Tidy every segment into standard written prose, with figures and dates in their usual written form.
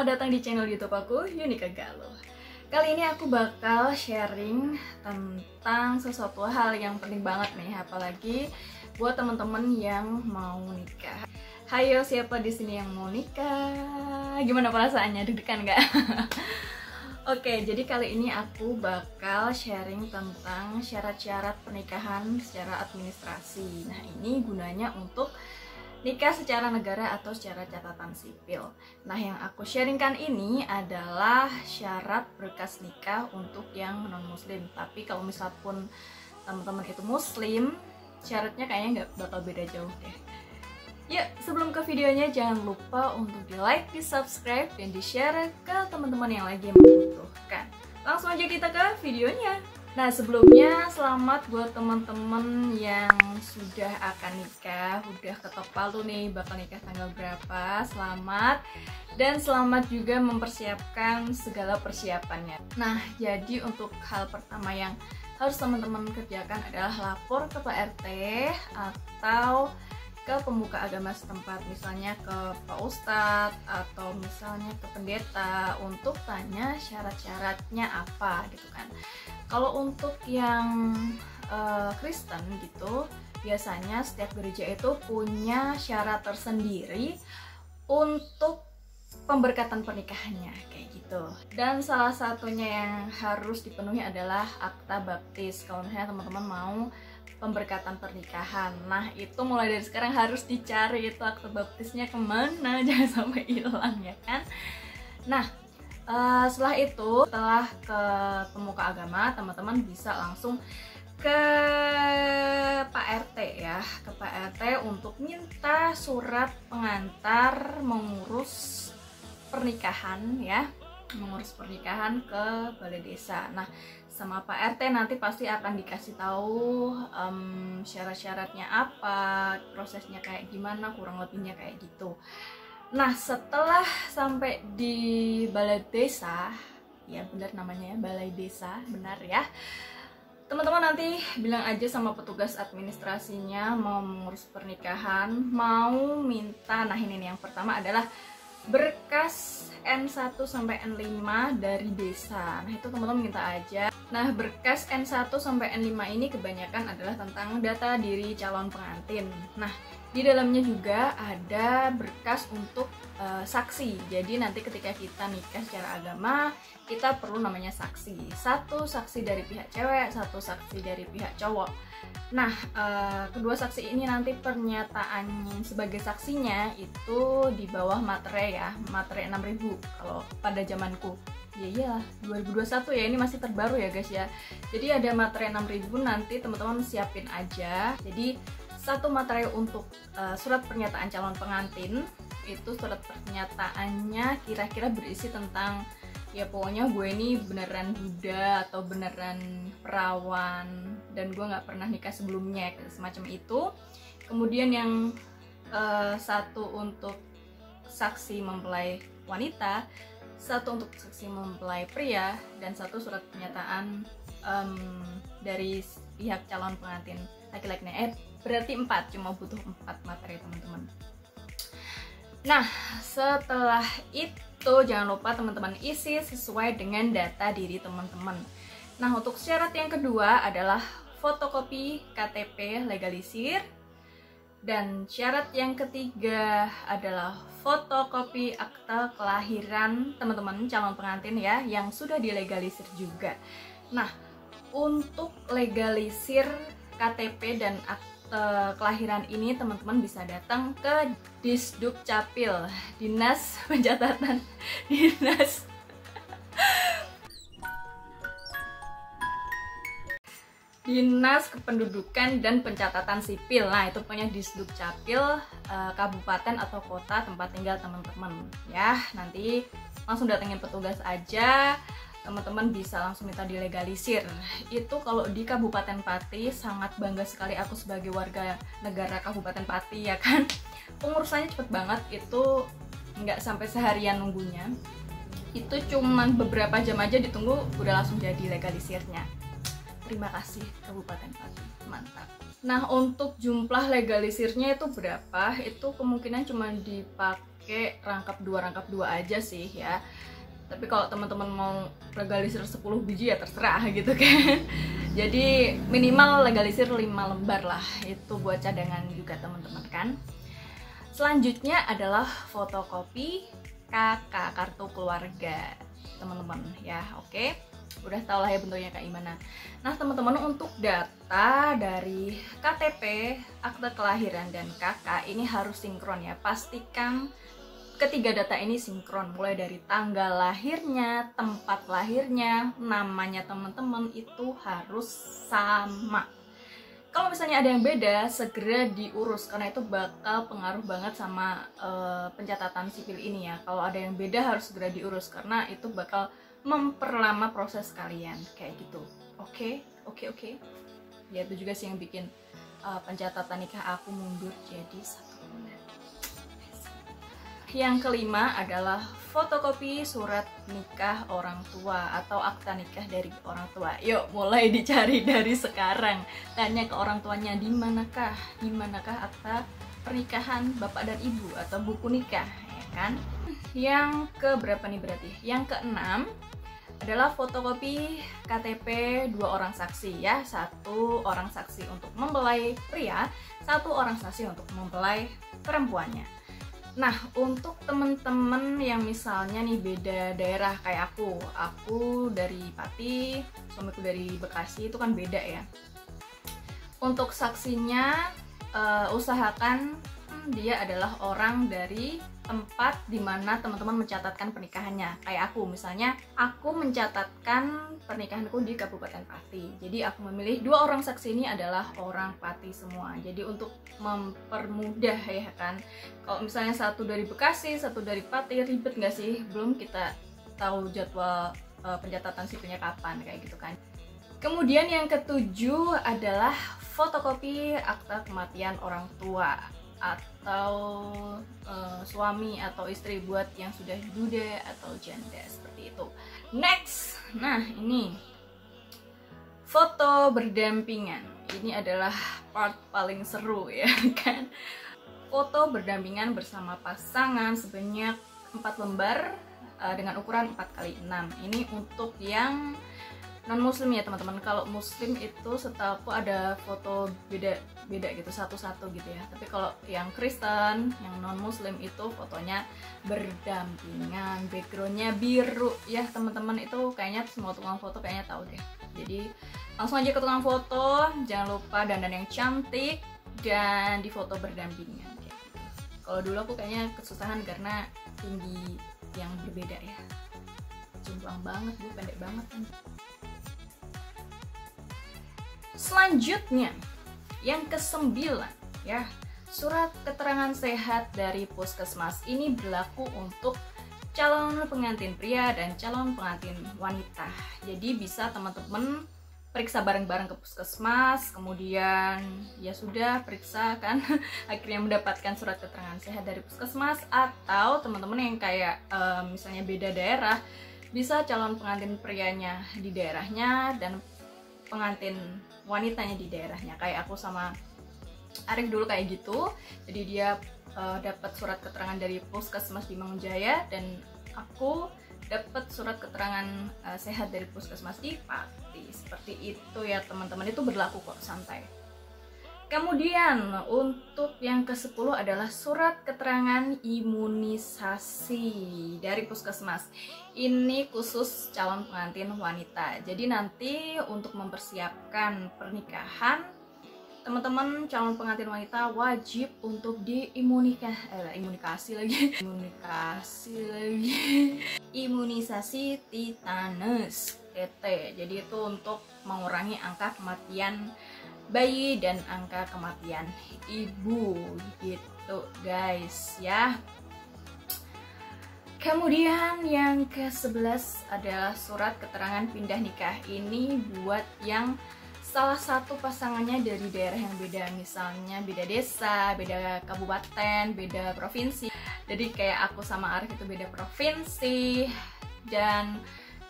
datang di channel YouTube aku, Yunika Galuh. Kali ini aku bakal sharing tentang sesuatu hal yang penting banget nih, apalagi buat teman-teman yang mau nikah. Hayo, siapa di sini yang mau nikah? Gimana perasaannya? Deg-degan nggak? Oke, jadi kali ini aku bakal sharing tentang syarat-syarat pernikahan secara administrasi. Nah, ini gunanya untuk nikah secara negara atau secara catatan sipil. Nah, yang aku sharingkan ini adalah syarat berkas nikah untuk yang non-muslim. Tapi kalau misal pun teman-teman itu muslim, syaratnya kayaknya nggak bakal beda jauh deh. Yuk, sebelum ke videonya jangan lupa untuk di like, di subscribe, dan di share ke teman-teman yang lagi membutuhkan. Langsung aja kita ke videonya. Nah, sebelumnya selamat buat teman-teman yang sudah akan nikah, udah ketok palu nih bakal nikah tanggal berapa. Selamat, dan selamat juga mempersiapkan segala persiapannya. Nah, jadi untuk hal pertama yang harus teman-teman kerjakan adalah lapor ke Pak RT atau ke pemuka agama setempat, misalnya ke Pak Ustadz atau misalnya ke pendeta untuk tanya syarat-syaratnya apa gitu kan. Kalau untuk yang Kristen gitu, biasanya setiap gereja itu punya syarat tersendiri untuk pemberkatan pernikahannya kayak gitu. Dan salah satunya yang harus dipenuhi adalah akta baptis kalau misalnya teman-teman mau pemberkatan pernikahan. Nah, itu mulai dari sekarang harus dicari itu akta baptisnya kemana, jangan sampai hilang ya kan. Nah, setelah itu, setelah ke pemuka agama, teman-teman bisa langsung ke Pak RT ya, ke Pak RT untuk minta surat pengantar mengurus pernikahan ya, mengurus pernikahan ke balai desa. Nah, sama Pak RT nanti pasti akan dikasih tahu syarat-syaratnya apa, prosesnya kayak gimana, kurang lebihnya kayak gitu. Nah, setelah sampai di balai desa, ya benar namanya ya, balai desa, benar ya. Teman-teman nanti bilang aja sama petugas administrasinya mau mengurus pernikahan, mau minta, nah ini nih yang pertama adalah berkas N1 sampai N5 dari desa. Nah, itu teman-teman minta aja. Nah, berkas N1 sampai N5 ini kebanyakan adalah tentang data diri calon pengantin. Nah, di dalamnya juga ada berkas untuk saksi. Jadi nanti ketika kita nikah secara agama, kita perlu namanya saksi. Satu saksi dari pihak cewek, satu saksi dari pihak cowok. Nah, kedua saksi ini nanti pernyataan sebagai saksinya itu di bawah materai ya, materai 6.000 kalau pada zamanku. Iya, 2021 ya, ini masih terbaru ya guys ya. Jadi ada materai 6.000, nanti teman-teman siapin aja. Jadi satu materai untuk surat pernyataan calon pengantin, itu surat pernyataannya kira-kira berisi tentang ya pokoknya gue ini beneran duda atau beneran perawan dan gue nggak pernah nikah sebelumnya, semacam itu. Kemudian yang satu untuk saksi mempelai wanita, satu untuk saksi mempelai pria, dan satu surat pernyataan dari pihak calon pengantin laki-lakinya. Berarti 4, cuma butuh 4 materi teman-teman. Nah, setelah itu jangan lupa teman-teman isi sesuai dengan data diri teman-teman. Nah, untuk syarat yang kedua adalah fotokopi KTP legalisir. Dan syarat yang ketiga adalah fotokopi akta kelahiran teman-teman calon pengantin ya, yang sudah dilegalisir juga. Nah, untuk legalisir KTP dan akta kelahiran ini teman-teman bisa datang ke Disduk Capil, Dinas Pencatatan Dinas Kependudukan dan Pencatatan Sipil. Nah, itu punya Disduk Capil kabupaten atau kota tempat tinggal teman-teman ya. Nanti langsung datengin petugas aja, teman-teman bisa langsung minta dilegalisir. Itu kalau di Kabupaten Pati, sangat bangga sekali aku sebagai warga negara Kabupaten Pati ya kan. Pengurusannya cepet banget, itu nggak sampai seharian nunggunya. Itu cuman beberapa jam aja ditunggu udah langsung jadi legalisirnya. Terima kasih Kabupaten Pati, mantap. Nah, untuk jumlah legalisirnya itu berapa? Itu kemungkinan cuma dipakai pakai rangkap dua aja sih ya. Tapi kalau teman-teman mau legalisir 10 biji ya terserah gitu kan. Jadi minimal legalisir 5 lembar lah, itu buat cadangan juga teman-teman kan. Selanjutnya adalah fotokopi KK, kartu keluarga teman-teman ya. Oke, udah tau lah ya bentuknya kayak gimana. Nah teman-teman, untuk data dari KTP, akte kelahiran, dan KK ini harus sinkron ya. Pastikan ketiga data ini sinkron, mulai dari tanggal lahirnya, tempat lahirnya, namanya teman-teman itu harus sama. Kalau misalnya ada yang beda, segera diurus karena itu bakal pengaruh banget sama pencatatan sipil ini ya. Kalau ada yang beda harus segera diurus karena itu bakal memperlama proses kalian kayak gitu. Oke. Ya itu juga sih yang bikin pencatatan nikah aku mundur jadi 1 bulan. Yang kelima adalah fotokopi surat nikah orang tua atau akta nikah dari orang tua. Yuk mulai dicari dari sekarang. Tanya ke orang tuanya, di manakah akta pernikahan bapak dan ibu atau buku nikah, ya kan? Yang keberapa nih berarti? Yang keenam adalah fotokopi KTP 2 orang saksi ya. 1 orang saksi untuk mempelai pria, 1 orang saksi untuk mempelai perempuannya. Nah, untuk temen-temen yang misalnya nih beda daerah kayak aku dari Pati, suamiku dari Bekasi, itu kan beda ya. Untuk saksinya usahakan dia adalah orang dari tempat dimana teman-teman mencatatkan pernikahannya. Kayak aku, misalnya aku mencatatkan pernikahanku di Kabupaten Pati. Jadi aku memilih 2 orang saksi ini adalah orang Pati semua. Jadi untuk mempermudah ya kan. Kalau misalnya 1 dari Bekasi, 1 dari Pati, ribet nggak sih? Belum kita tahu jadwal pencatatan sipilnya kapan kayak gitu kan. Kemudian yang ketujuh adalah fotokopi akta kematian orang tua atau suami atau istri buat yang sudah duda atau janda seperti itu. Next, nah ini foto berdampingan. Ini adalah part paling seru ya kan. Foto berdampingan bersama pasangan sebanyak 4 lembar dengan ukuran 4x6. Ini untuk yang non muslim ya teman-teman. Kalau muslim itu setahu ada foto beda gitu, satu-satu gitu ya. Tapi kalau yang Kristen, yang non muslim itu fotonya berdampingan, backgroundnya biru ya teman-teman. Itu kayaknya semua tukang foto kayaknya tahu deh. Jadi langsung aja ke tukang foto, jangan lupa dandan yang cantik dan di foto berdampingan kayak gitu. Kalau dulu aku kayaknya kesusahan karena tinggi yang berbeda ya, jomplang banget, gue pendek banget kan. Selanjutnya, yang ke-9 ya, surat keterangan sehat dari puskesmas. Ini berlaku untuk calon pengantin pria dan calon pengantin wanita. Jadi bisa teman-teman periksa bareng-bareng ke puskesmas, kemudian ya sudah periksa kan akhirnya mendapatkan surat keterangan sehat dari puskesmas. Atau teman-teman yang kayak misalnya beda daerah, bisa calon pengantin prianya di daerahnya dan pengantin wanitanya di daerahnya. Kayak aku sama Arif dulu kayak gitu. Jadi dia dapat surat keterangan dari puskesmas di Mangunjaya dan aku dapat surat keterangan sehat dari puskesmas di Pati. Seperti itu ya teman-teman, itu berlaku kok, santai. Kemudian untuk yang ke-10 adalah surat keterangan imunisasi dari puskesmas. Ini khusus calon pengantin wanita. Jadi nanti untuk mempersiapkan pernikahan, teman-teman calon pengantin wanita wajib untuk imunisasi tetanus TT. Jadi itu untuk mengurangi angka kematian bayi dan angka kematian ibu gitu guys ya. Kemudian yang ke-11 adalah surat keterangan pindah nikah. Ini buat yang salah satu pasangannya dari daerah yang beda, misalnya beda desa, beda kabupaten, beda provinsi. Jadi kayak aku sama Arif itu beda provinsi dan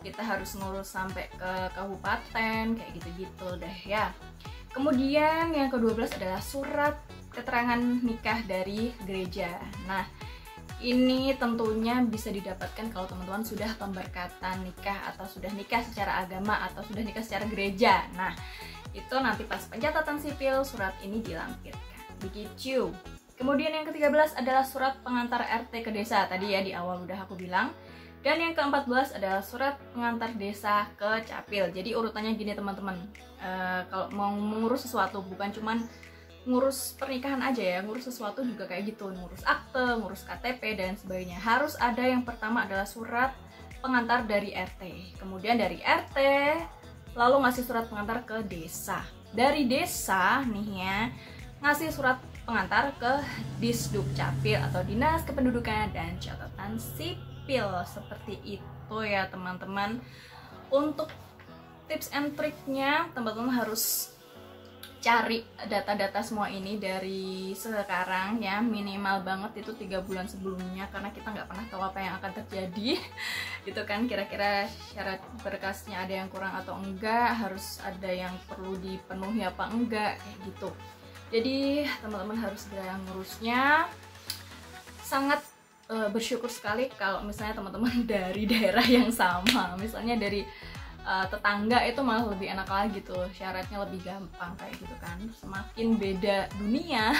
kita harus ngurus sampai ke kabupaten kayak gitu-gitu deh ya. Kemudian yang ke-12 adalah surat keterangan nikah dari gereja. Nah, ini tentunya bisa didapatkan kalau teman-teman sudah pemberkatan nikah atau sudah nikah secara agama atau sudah nikah secara gereja. Nah, itu nanti pas pencatatan sipil surat ini dilampirkan. Begitu. Kemudian yang ke-13 adalah surat pengantar RT ke desa. Tadi ya di awal udah aku bilang. Dan yang ke-14 adalah surat pengantar desa ke capil. Jadi urutannya gini teman-teman. Kalau mau mengurus sesuatu, bukan cuman ngurus pernikahan aja ya, ngurus sesuatu juga kayak gitu, ngurus akte, ngurus KTP dan sebagainya. Harus ada yang pertama adalah surat pengantar dari RT. Kemudian dari RT lalu ngasih surat pengantar ke desa. Dari desa nih ya, ngasih surat pengantar ke Disduk Capil atau Dinas Kependudukan dan Catatan Sipil. Seperti itu ya teman-teman. Untuk tips and triknya, teman-teman harus cari data-data semua ini dari sekarang ya, minimal banget itu 3 bulan sebelumnya, karena kita nggak pernah tahu apa yang akan terjadi gitu kan, kira-kira syarat berkasnya ada yang kurang atau enggak, harus ada yang perlu dipenuhi apa enggak, kayak gitu. Jadi teman-teman harus segera ngurusnya. Sangat bersyukur sekali kalau misalnya teman-teman dari daerah yang sama, misalnya dari tetangga, itu malah lebih enak lagi tuh, syaratnya lebih gampang kayak gitu kan. Semakin beda dunia,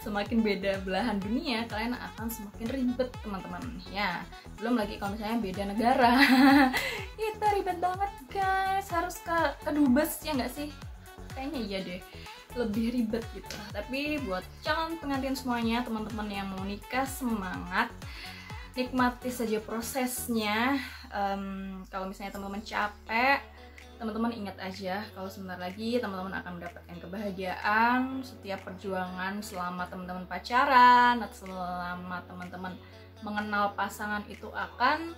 semakin beda belahan dunia, kalian akan semakin ribet teman-teman ya. Belum lagi kalau misalnya beda negara, itu ribet banget guys, harus ke dubes ya nggak sih? Kayaknya iya deh, lebih ribet gitu. Tapi buat calon pengantin semuanya, teman-teman yang mau nikah, semangat, nikmati saja prosesnya. Kalau misalnya teman-teman capek, teman-teman ingat aja kalau sebentar lagi teman-teman akan mendapatkan kebahagiaan. Setiap perjuangan selama teman-teman pacaran atau selama teman-teman mengenal pasangan itu akan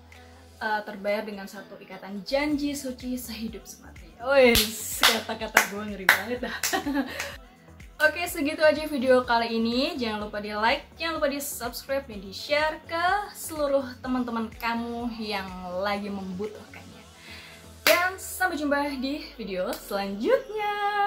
terbayar dengan satu ikatan janji suci sehidup semati. Wes, kata-kata gue ngeri banget dah. Oke, segitu aja video kali ini. Jangan lupa di like, jangan lupa di subscribe, dan di share ke seluruh teman-teman kamu yang lagi membutuhkannya. Dan sampai jumpa di video selanjutnya.